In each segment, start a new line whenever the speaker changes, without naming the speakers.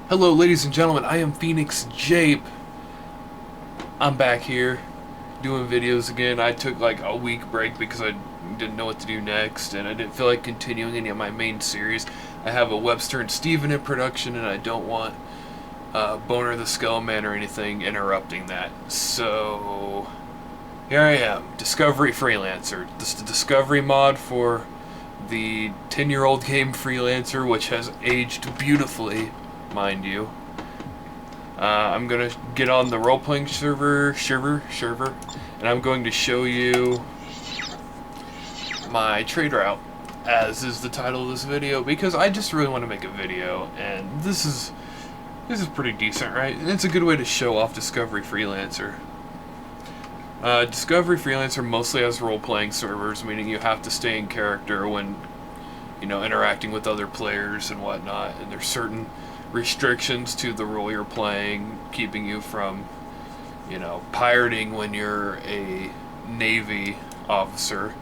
Hello ladies and gentlemen, I am PhoenixJape. I'm back here doing videos again. I took like a week break because I didn't know what to do next and I didn't feel like continuing any of my main series. I have a Webster and Steven in production and I don't want Boner the Skullman or anything interrupting that. So here I am, Discovery Freelancer. This is the Discovery mod for the 10-year-old game Freelancer, which has aged beautifully, mind you. I'm gonna get on the role-playing server, and I'm going to show you my trade route, as is the title of this video, because I just really want to make a video, and this is pretty decent, right? And it's a good way to show off Discovery Freelancer. Discovery Freelancer mostly has role-playing servers, meaning you have to stay in character when, you know, interacting with other players and whatnot, and there's certain restrictions to the role you're playing, keeping you from, you know, pirating when you're a Navy officer,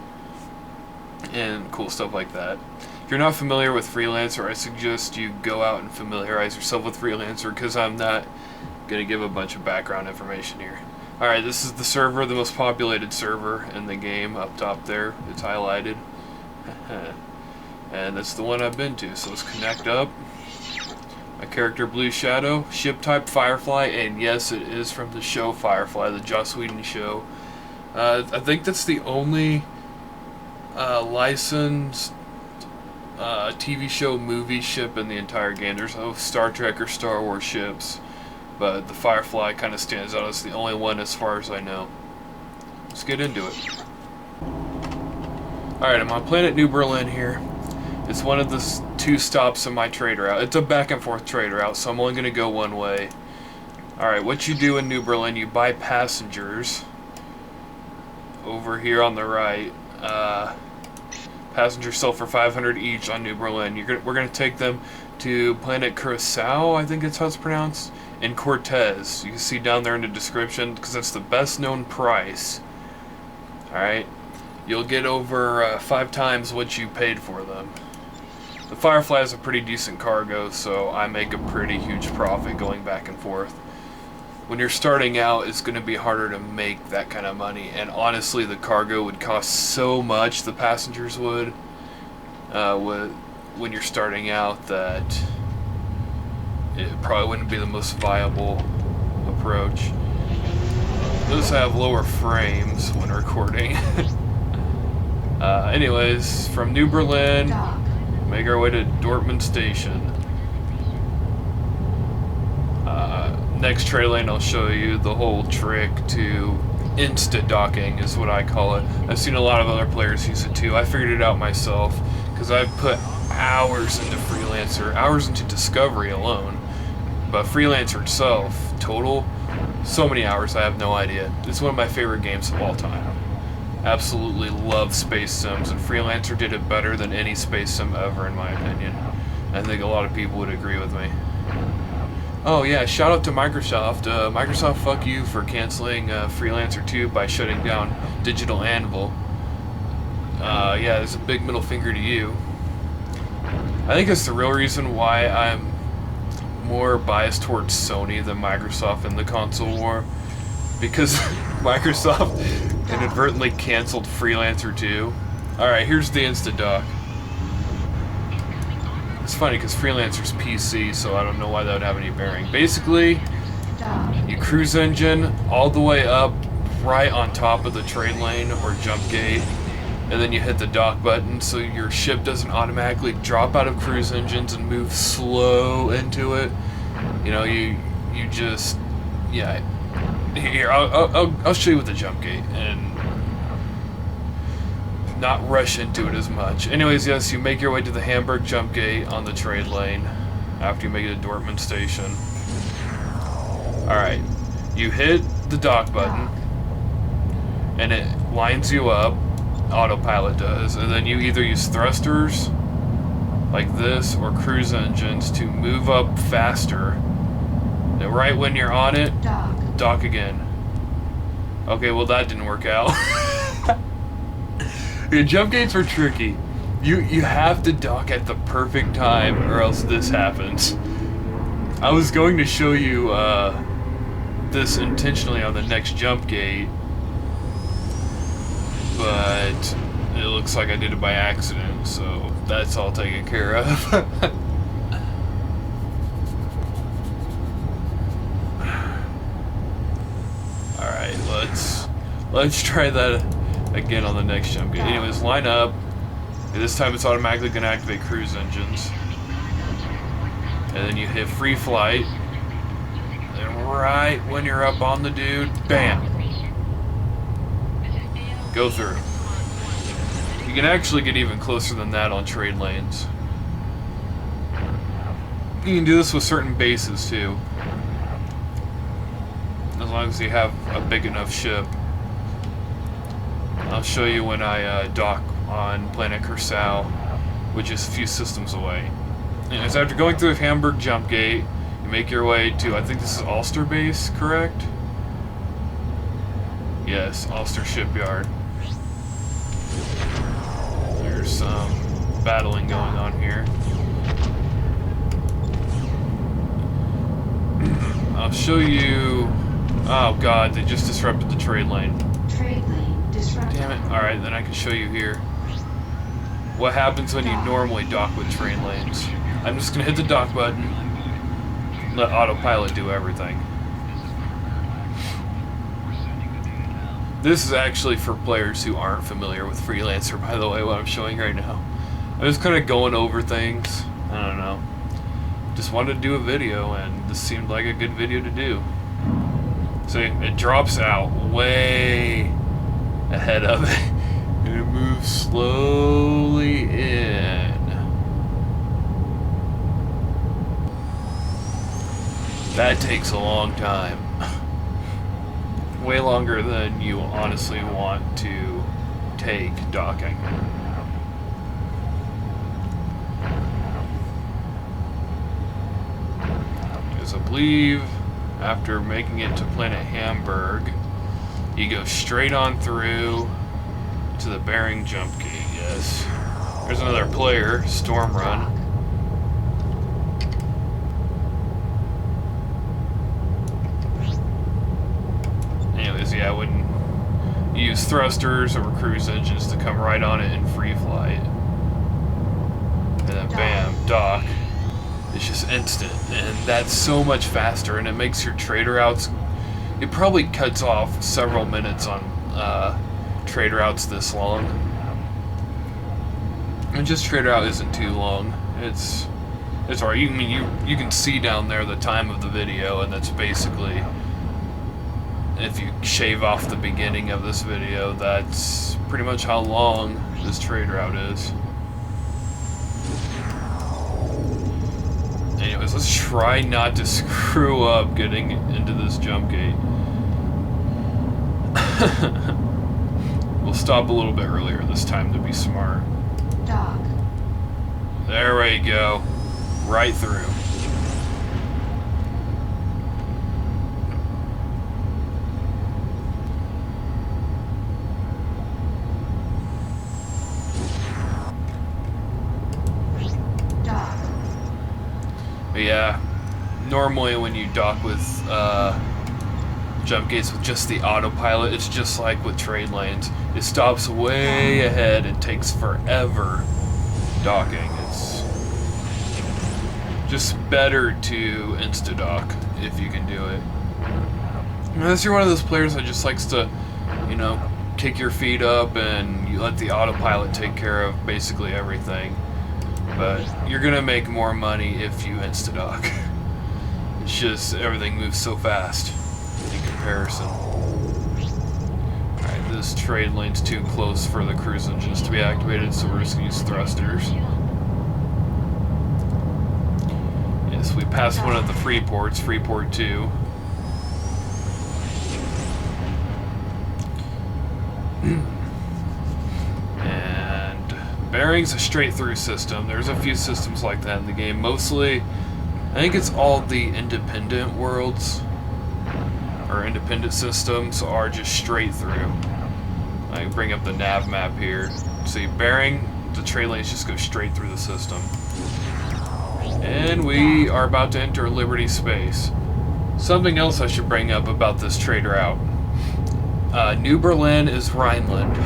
and cool stuff like that. If you're not familiar with Freelancer, I suggest you go out and familiarize yourself with Freelancer, because I'm not going to give a bunch of background information here. Alright, this is the server, the most populated server in the game, up top there. It's highlighted. And that's the one I've been to, so let's connect up. My character, Blue Shadow, ship type Firefly, and yes, it is from the show Firefly, the Joss Whedon show. I think that's the only licensed TV show movie ship in the entire game. There's no Star Trek or Star Wars ships, but the Firefly kind of stands out as the only one as far as I know. Let's get into it. Alright, I'm on planet New Berlin here. It's one of the two stops in my trade route. It's a back and forth trade route, so I'm only going to go one way. Alright, what you do in New Berlin, you buy passengers. Over here on the right. Passengers sell for 500 each on New Berlin. We're going to take them to planet Curacao, I think that's how it's pronounced, and Cortez. You can see down there in the description, because that's the best known price. Alright, you'll get over 5 times what you paid for them. The Firefly is a pretty decent cargo, so I make a pretty huge profit going back and forth. When you're starting out, it's going to be harder to make that kind of money, and honestly the cargo would cost so much, the passengers would, when you're starting out, that it probably wouldn't be the most viable approach. Those have lower frames when recording. Anyways, from New Berlin, make our way to Dortmund Station. Next trade lane I'll show you the whole trick to insta-docking is what I call it. I've seen a lot of other players use it too. I figured it out myself because I've put hours into Freelancer, hours into Discovery alone. But Freelancer itself, total, so many hours I have no idea. It's one of my favorite games of all time. Absolutely love space sims, and Freelancer did it better than any space sim ever in my opinion. I think a lot of people would agree with me. Oh yeah, shout out to Microsoft. Microsoft, fuck you for canceling Freelancer 2 by shutting down Digital Anvil. Yeah, it's a big middle finger to you. I think that's the real reason why I'm more biased towards Sony than Microsoft in the console war. Because Microsoft inadvertently canceled Freelancer 2. Alright, here's the Insta-Dock. It's funny because Freelancer's PC, so I don't know why that would have any bearing. Basically, you cruise engine all the way up right on top of the trade lane or jump gate, and then you hit the dock button so your ship doesn't automatically drop out of cruise engines and move slow into it. You know, you just, yeah. Here, I'll show you with the jump gate and not rush into it as much. Anyways, yes, you make your way to the Hamburg jump gate on the trade lane after you make it to Dortmund Station. Alright, you hit the dock button and it lines you up, autopilot does, and then you either use thrusters like this or cruise engines to move up faster. And right when you're on it, dock again. Okay, well that didn't work out. The jump gates are tricky. You have to dock at the perfect time or else this happens. I was going to show you this intentionally on the next jump gate, but it looks like I did it by accident, so that's all taken care of. Alright, let's try that again on the next jump gate. Anyways, line up. This time it's automatically going to activate cruise engines. And then you hit free flight. And right when you're up on the dude, bam! Go through. You can actually get even closer than that on trade lanes. You can do this with certain bases too. As long as you have a big enough ship. I'll show you when I dock on planet Curacao, which is a few systems away. And so after going through the Hamburg jump gate, you make your way to, I think this is Ulster base, correct? Yes, Ulster shipyard. There's some battling going on here. I'll show you... Oh god, they just disrupted the trade lane.
Trade lane disrupted.
Damn it. Alright, then I can show you here. What happens when you normally dock with trade lanes. I'm just going to hit the dock button, let autopilot do everything. This is actually for players who aren't familiar with Freelancer, by the way, what I'm showing right now. I'm just kind of going over things. I don't know. Just wanted to do a video, and this seemed like a good video to do. So it drops out way ahead of it, and it moves slowly in. That takes a long time. Way longer than you honestly want to take docking. Because I believe after making it to planet Hamburg, you go straight on through to the bearing jump gate, yes. There's another player, Storm Run. Anyways, yeah, I wouldn't use thrusters or cruise engines to come right on it in free flight. And then bam, dock. It's just instant, and that's so much faster, and it makes your trade routes... It probably cuts off several minutes on trade routes this long. And just trade route isn't too long. It's alright. You can see down there the time of the video, and that's basically, if you shave off the beginning of this video, that's pretty much how long this trade route is. Anyways, let's try not to screw up getting into this jump gate. We'll stop a little bit earlier this time to be smart.
Dock.
There we go. Right through.
Dock.
But yeah, normally when you dock with jump gates with just the autopilot, it's just like with trade lanes. It stops way ahead and takes forever docking. It's just better to insta-dock if you can do it. Unless you're one of those players that just likes to, you know, kick your feet up and you let the autopilot take care of basically everything. But you're gonna make more money if you insta-dock. It's just everything moves so fast in comparison. Alright, this trade lane's too close for the cruise engines to be activated, so we're just gonna use thrusters. Yes, we passed one of the free ports, Freeport 2. And bearing's a straight through system. There's a few systems like that in the game. Mostly, I think it's all the independent worlds or independent systems are just straight through. I bring up the nav map here. See, bearing, the trade lanes just go straight through the system. And we are about to enter Liberty space. Something else I should bring up about this trade route. New Berlin is Rhineland.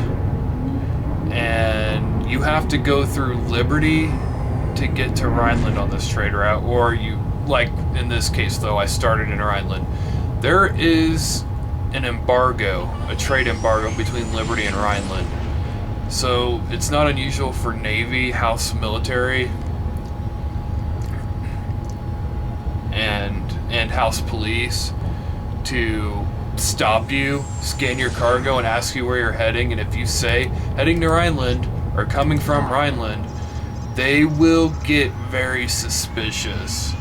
And you have to go through Liberty to get to Rhineland on this trade route. Or you, like in this case though, I started in Rhineland. There is an embargo, a trade embargo between Liberty and Rhineland. So it's not unusual for Navy, House Military, and House Police to stop you, scan your cargo, and ask you where you're heading. And if you say heading to Rhineland or coming from Rhineland, they will get very suspicious.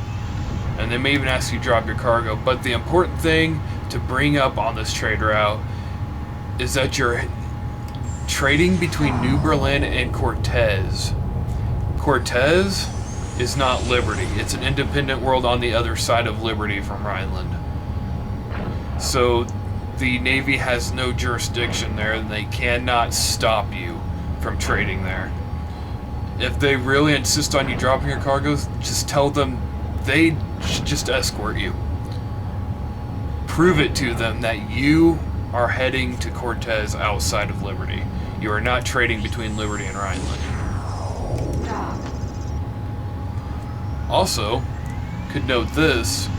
And they may even ask you to drop your cargo. But the important thing to bring up on this trade route is that you're trading between New Berlin and Cortez. Cortez is not Liberty. It's an independent world on the other side of Liberty from Rhineland. So the Navy has no jurisdiction there, and they cannot stop you from trading there. If they really insist on you dropping your cargoes, just tell them they should just escort you. Prove it to them that you are heading to Cortez outside of Liberty. You are not trading between Liberty and Rhineland. Also, could note this,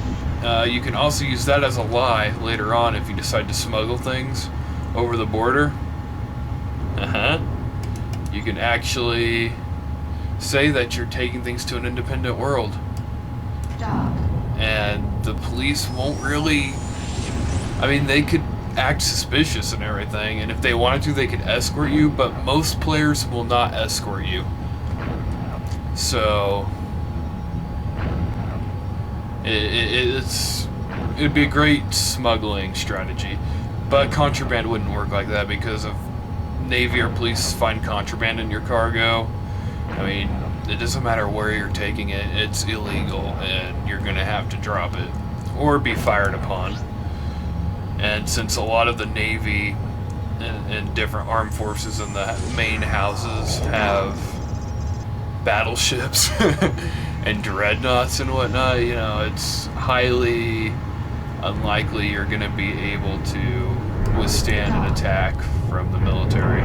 you can also use that as a lie later on if you decide to smuggle things over the border. You can actually say that you're taking things to an independent world. And the police won't really... I mean, they could act suspicious and everything, and if they wanted to, they could escort you, but most players will not escort you. So... It'd be a great smuggling strategy, but contraband wouldn't work like that because if Navy or police find contraband in your cargo, I mean, it doesn't matter where you're taking it, it's illegal and you're gonna have to drop it or be fired upon. And since a lot of the Navy and different armed forces in the main houses have battleships and dreadnoughts and whatnot, you know, it's highly unlikely you're going to be able to withstand an attack from the military.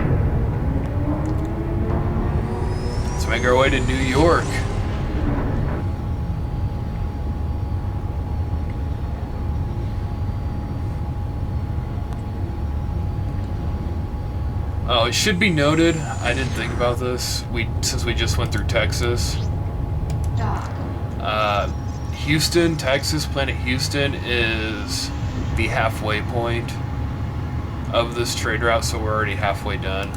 Let's make our way to New York. Oh, it should be noted, I didn't think about this, since we just went through Texas. Houston, Texas, Planet Houston is the halfway point of this trade route, so we're already halfway done.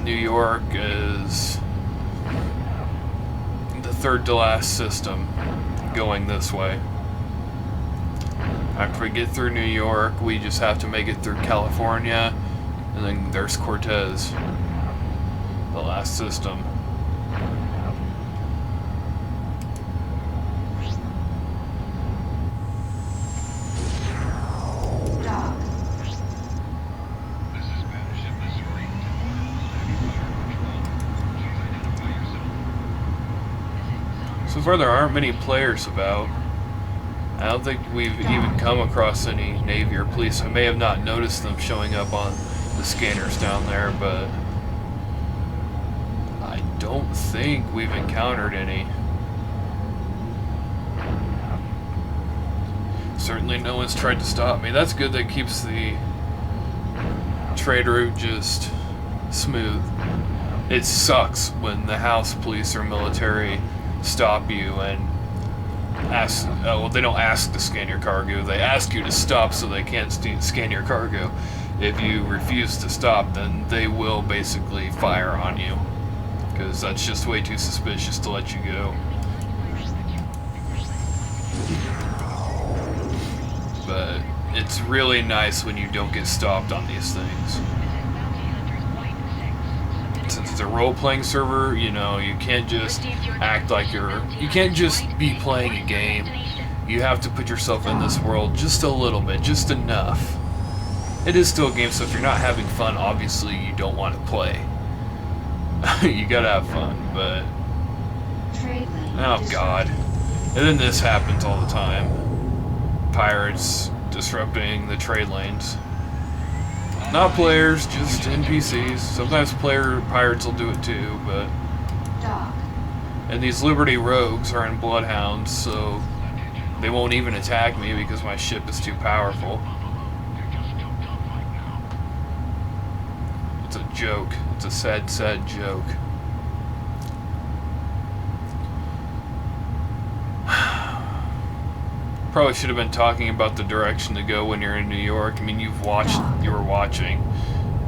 New York is the third to last system going this way. After we get through New York, we just have to make it through California, and then there's Cortez, the last system. So far there aren't many players about. I don't think we've even come across any Navy or police. I may have not noticed them showing up on the scanners down there, but I don't think we've encountered any. Certainly no one's tried to stop me. That's good, that keeps the trade route just smooth. It sucks when the house police or military stop you and ask, well, they don't ask to scan your cargo, they ask you to stop so they can't scan your cargo. If you refuse to stop, then they will basically fire on you, because that's just way too suspicious to let you go. But it's really nice when you don't get stopped on these things. Since it's a role-playing server, you know, you can't just act like you can't just be playing a game. You have to put yourself in this world just a little bit, just enough, it is still a game, so if you're not having fun, obviously you don't want to play. You gotta have fun, but...
Trade lane
Oh god. And then this happens all the time. Pirates disrupting the trade lanes. Not players, just NPCs. Sometimes pirates will do it too, but...
Dock.
And these Liberty Rogues are in Bloodhounds, so they won't even attack me because my ship is too powerful. It's a joke. It's a sad, sad joke. Probably should have been talking about the direction to go when you're in New York. I mean, you were watching,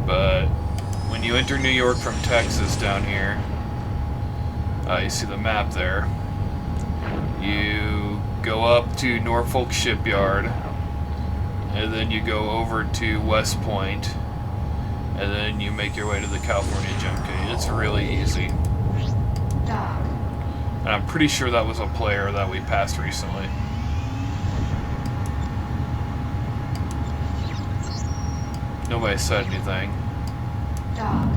but when you enter New York from Texas down here, you see the map there. You go up to Norfolk Shipyard, and then you go over to West Point, and then you make your way to the California jump gate. It's really easy.
Dock.
And I'm pretty sure that was a player that we passed recently. Nobody said anything.
Dock.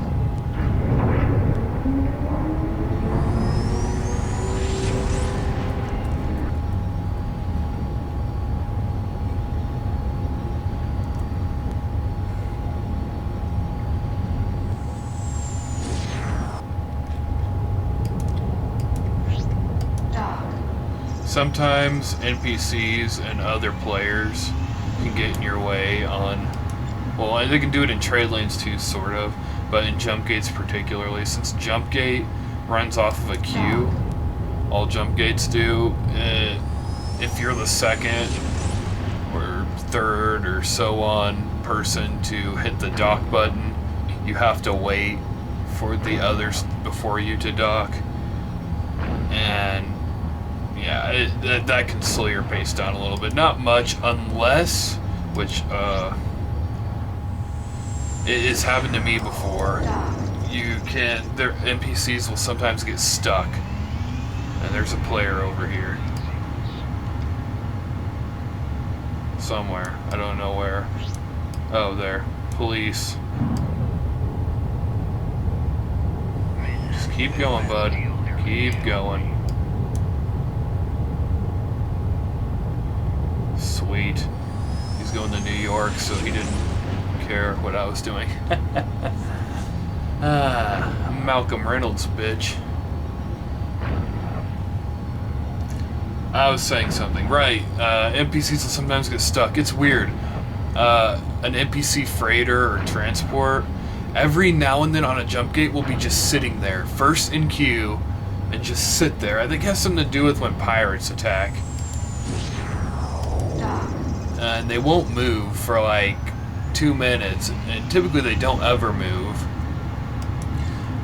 Sometimes NPCs and other players can get in your way on... Well, they can do it in trade lanes too, sort of, but in jump gates particularly. Since jump gate runs off of a queue, all jump gates do, if you're the second or third or so on person to hit the dock button, you have to wait for the others before you to dock. And yeah, that can slow your pace down a little bit. Not much, unless, which it's happened to me before. Their NPCs will sometimes get stuck. And there's a player over here. Somewhere. I don't know where. Oh, there. Police. Just keep going, bud. Keep going. Sweet. He's going to New York, so he didn't care what I was doing. Malcolm Reynolds, bitch. I was saying something. Right. NPCs will sometimes get stuck. It's weird. An NPC freighter or transport, every now and then on a jump gate will be just sitting there, first in queue, and just sit there. I think it has something to do with when pirates attack. And they won't move for like 2 minutes, and typically they don't ever move.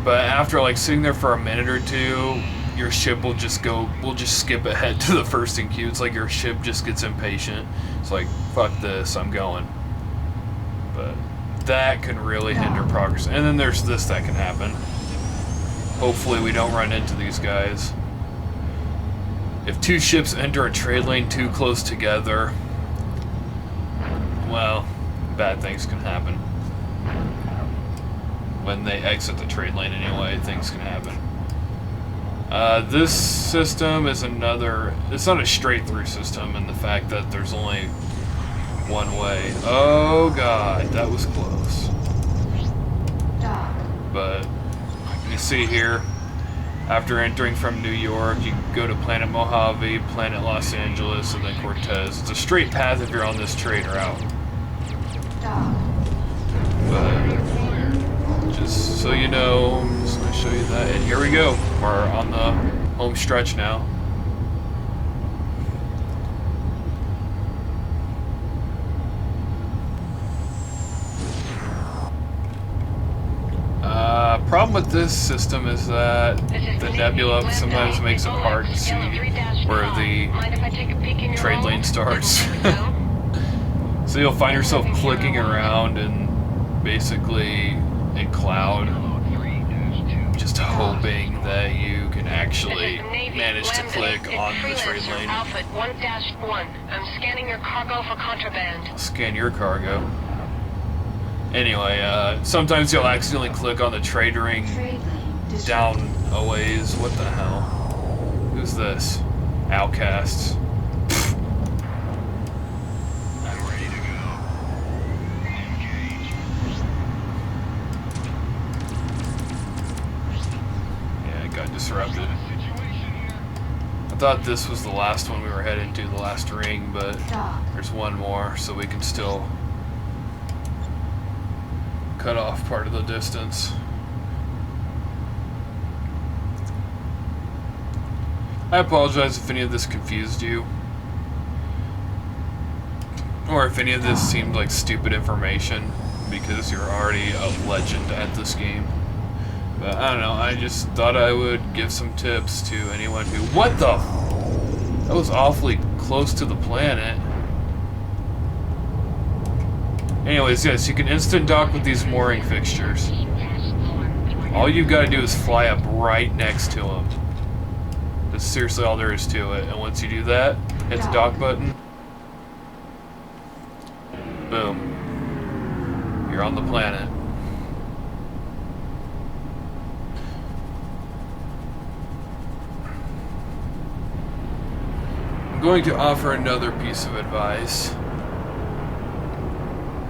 But after like sitting there for a minute or two, your ship will just skip ahead to the first in queue. It's like your ship just gets impatient. It's like, fuck this, I'm going. But that can really hinder progress. And then there's this that can happen. Hopefully we don't run into these guys. If two ships enter a trade lane too close together, well, bad things can happen. When they exit the trade lane anyway, things can happen. This system is it's not a straight through system in the fact that there's only one way. Oh god, that was close. But you see here, after entering from New York, you go to Planet Mojave, Planet Los Angeles, and then Cortez. It's a straight path if you're on this trader route. But just so you know, I'm just going to show you that. And here we go. We're on the home stretch now. Problem with this system is that the nebula sometimes makes it hard to see where the trade lane starts. So you'll find yourself clicking around and basically in cloud, just hoping that you can actually manage to click on the trade lane.
Outfit 1-1. I'm scanning your cargo for contraband.
Scan your cargo. Anyway, sometimes you'll accidentally click on the trade ring
Trade lane
down
disrupted.
a ways. What the hell? Who's this? Outcasts.
I'm ready to go. Engage.
Yeah, it got disrupted.
Situation here.
I thought this was the last one we were heading to, the last ring, but
Dock.
there's one more, so we can still cut off part of the distance. I apologize if any of this confused you, or if any of this seemed like stupid information, because you're already a legend at this game. But I don't know, I just thought I would give some tips to anyone who... What the? That was awfully close to the planet. Anyways, yes, you can instant dock with these mooring fixtures. All you've got to do is fly up right next to them. That's seriously all there is to it. And once you do that, hit the dock button. Boom. You're on the planet. I'm going to offer another piece of advice.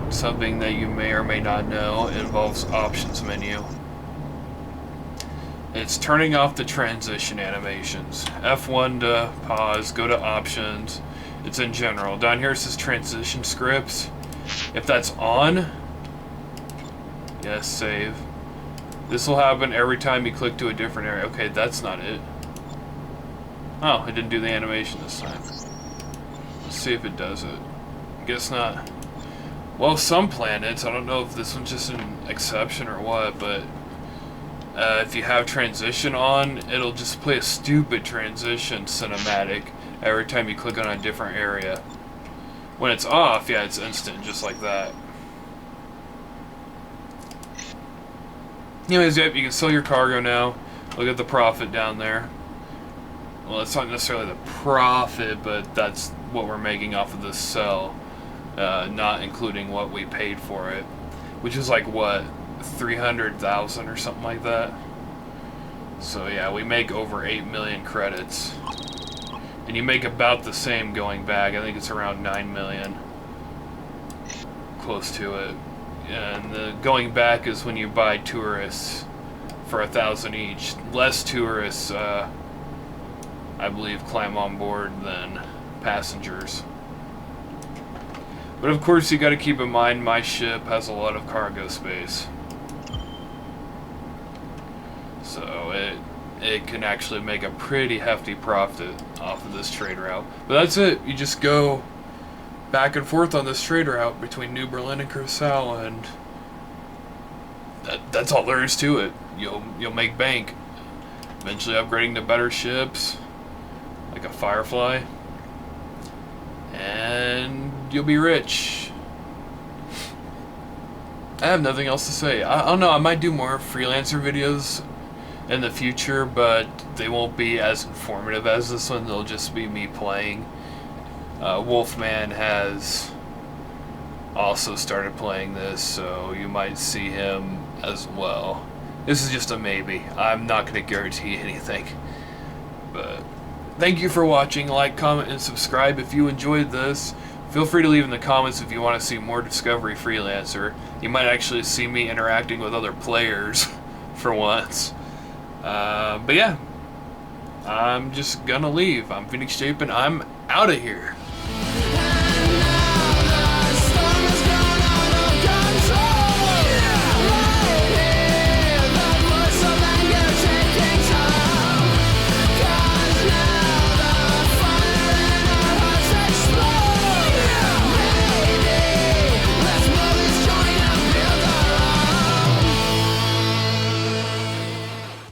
Something that you may or may not know. It involves options menu. It's turning off the transition animations. F1 to pause, go to options. It's in general. Down here it says transition scripts. If that's on, yes, save. This will happen every time you click to a different area. Okay, that's not it. Oh, it didn't do the animation this time. Let's see if it does it. Guess not. Well, some planets, I don't know if this one's just an exception or what, but if you have transition on, it'll just play a stupid transition cinematic every time you click on a different area. When it's off, yeah, it's instant, just like that. Anyways, yep, you can sell your cargo now. Look at the profit down there. Well, it's not necessarily the profit, but that's what we're making off of this sell. Not including what we paid for it, which is like what, 300,000 or something like that. So yeah, we make over 8 million credits, and you make about the same going back. I think it's around 9 million, close to it. And the going back is when you buy tourists for 1,000 each. Less tourists, I believe, climb on board than passengers. But of course, you got to keep in mind my ship has a lot of cargo space, so it can actually make a pretty hefty profit off of this trade route. But that's it. You just go back and forth on this trade route between New Berlin and Curacao, and that's all there is to it. You'll make bank, eventually upgrading to better ships like a Firefly, and you'll be rich. I have nothing else to say. I don't know, I might do more Freelancer videos in the future, but they won't be as informative as this one. They'll just be me playing. Wolfman has also started playing this, so you might see him as well. This is just a maybe. I'm not going to guarantee anything. But thank you for watching. Like, comment, and subscribe if you enjoyed this. Feel free to leave in the comments if you want to see more Discovery Freelancer. You might actually see me interacting with other players for once. But yeah, I'm just gonna leave. I'm PhoenixJape, and I'm out of here.